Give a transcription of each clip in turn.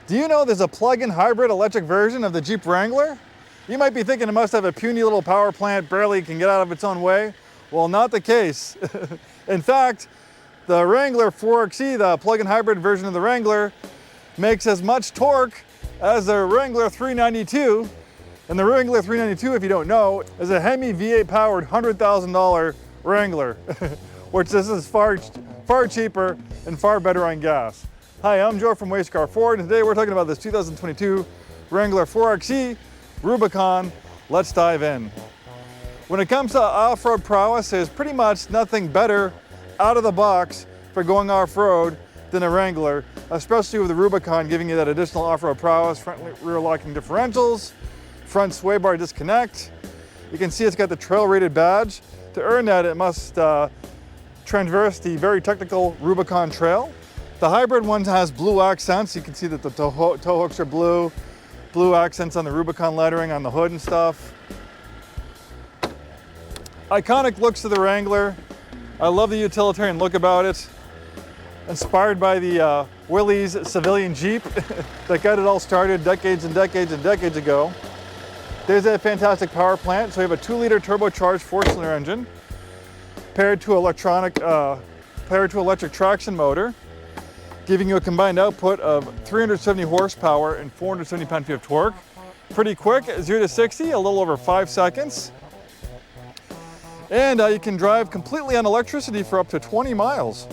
Do you know there's a plug-in hybrid electric version of the Jeep Wrangler? You might be thinking it must have a puny little power plant, barely can get out of its own way. Well, not the case. In fact, the Wrangler 4xe, the plug-in hybrid version of the Wrangler, makes as much torque as the Wrangler 392. And the Wrangler 392, if you don't know, is a Hemi V8 powered $100,000 Wrangler, which this is far cheaper and far better on gas. Hi, I'm Joe from Scarff Ford, and today we're talking about this 2022 Wrangler 4xe Rubicon. Let's dive in. When it comes to off-road prowess, there's pretty much nothing better out of the box for going off-road than a Wrangler, especially with the Rubicon giving you that additional off-road prowess, front rear locking differentials, front sway bar disconnect. You can see it's got the trail rated badge. To earn that, it must traverse the very technical Rubicon trail. The hybrid one has blue accents. You can see that the tow hooks are blue accents on the Rubicon lettering on the hood and stuff. Iconic looks to the Wrangler. I love the utilitarian look about it. Inspired by the Willys civilian Jeep that got it all started decades and decades and decades ago. There's a fantastic power plant. So we have a 2-liter turbocharged 4-cylinder engine paired to electric traction motor, giving you a combined output of 370 horsepower and 470 pound-feet of torque. Pretty quick, 0 to 60, a little over 5 seconds. And you can drive completely on electricity for up to 20 miles.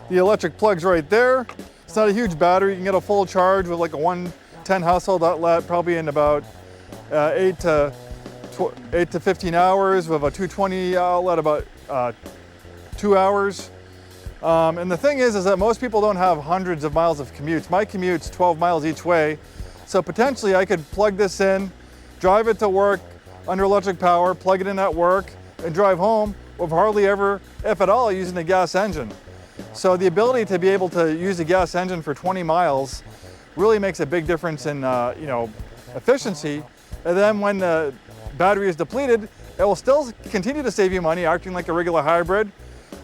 The electric plug's right there. It's not a huge battery. You can get a full charge with like a 110 household outlet, probably in about 8 to 15 hours, with a 220 outlet about 2 hours. And the thing is that most people don't have hundreds of miles of commutes. My commute's 12 miles each way. So potentially I could plug this in, drive it to work under electric power, plug it in at work, and drive home with hardly ever, if at all, using a gas engine. So the ability to be able to use a gas engine for 20 miles really makes a big difference in efficiency. And then when the battery is depleted, it will still continue to save you money, acting like a regular hybrid,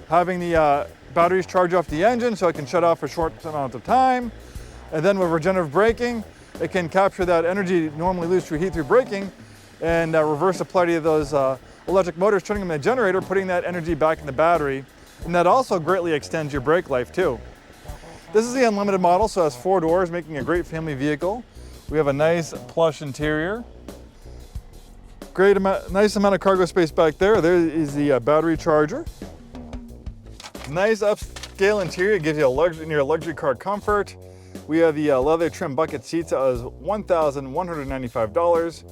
having the batteries charge off the engine so it can shut off for a short amount of time. And then with regenerative braking, it can capture that energy normally lose through heat through braking and reverse the polarity of those electric motors, turning them into a generator, putting that energy back in the battery. And that also greatly extends your brake life too. This is the unlimited model, so it has 4 doors, making a great family vehicle. We have a nice plush interior. Nice amount of cargo space back there. There is the battery charger. Nice upscale interior, gives you a near luxury car comfort. We have the leather trim bucket seats as $1,195.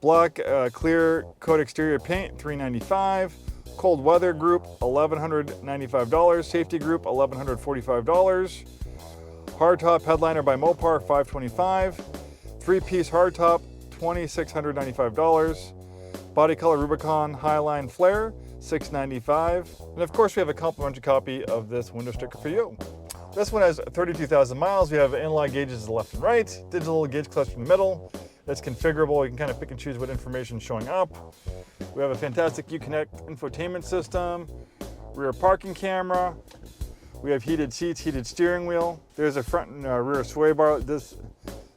Black clear coat exterior paint, $395. Cold weather group, $1,195. Safety group, $1,145. Hardtop headliner by Mopar, $525. 3-piece hardtop, $2,695. Body color Rubicon Highline Flare, $695. And of course we have a complimentary copy of this window sticker for you. This one has 32,000 miles. We have analog gauges to the left and right, digital gauge cluster in the middle. That's configurable. You can kind of pick and choose what information is showing up. We have a fantastic Uconnect infotainment system, rear parking camera. We have heated seats, heated steering wheel. There's a front and rear sway bar. There's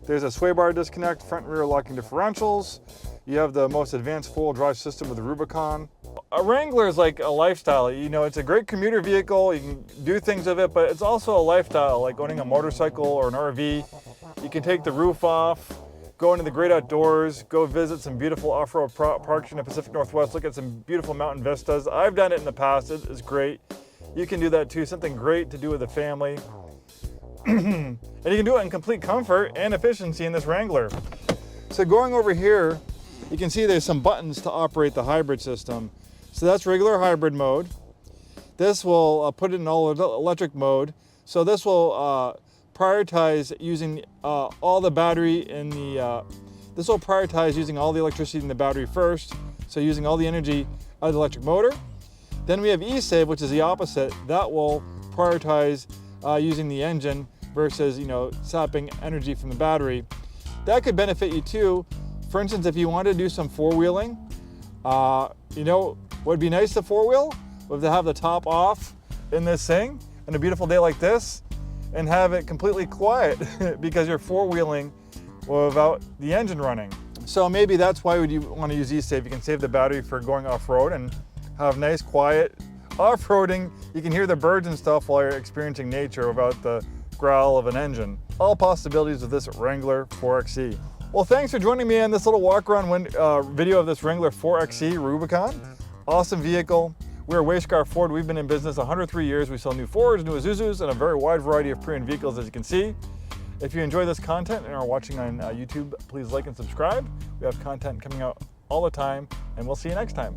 a sway bar disconnect, front and rear locking differentials. You have the most advanced four-wheel drive system with the Rubicon. A Wrangler is like a lifestyle. You know, it's a great commuter vehicle. You can do things with it, but it's also a lifestyle, like owning a motorcycle or an RV. You can take the roof off, go into the great outdoors, go visit some beautiful off-road parks in the Pacific Northwest, look at some beautiful mountain vistas. I've done it in the past. It's great. You can do that too. Something great to do with the family. And you can do it in complete comfort and efficiency in this Wrangler. So going over here, you can see there's some buttons to operate the hybrid system. So that's regular hybrid mode. This will put it in all electric mode. So this will prioritize using all the battery in the, this will prioritize using all the electricity in the battery first. So using all the energy out of the electric motor. Then we have eSAVE, which is the opposite. That will prioritize using the engine versus, sapping energy from the battery. That could benefit you too. For instance, if you wanted to do some four-wheeling, what would be nice to four-wheel would to have the top off in this thing on a beautiful day like this. and have it completely quiet because you're four-wheeling without the engine running. So maybe that's why would you want to use eSAVE. You can save the battery for going off-road and have nice, quiet off-roading. You can hear the birds and stuff while you're experiencing nature without the growl of an engine. All possibilities with this Wrangler 4xe. Well, thanks for joining me on this little walk-around video of this Wrangler 4xe Rubicon. Awesome vehicle. We're Scarff Ford. We've been in business 103 years. We sell new Fords, new Isuzus, and a very wide variety of pre-owned vehicles, as you can see. If you enjoy this content and are watching on YouTube, please like and subscribe. We have content coming out all the time, and we'll see you next time.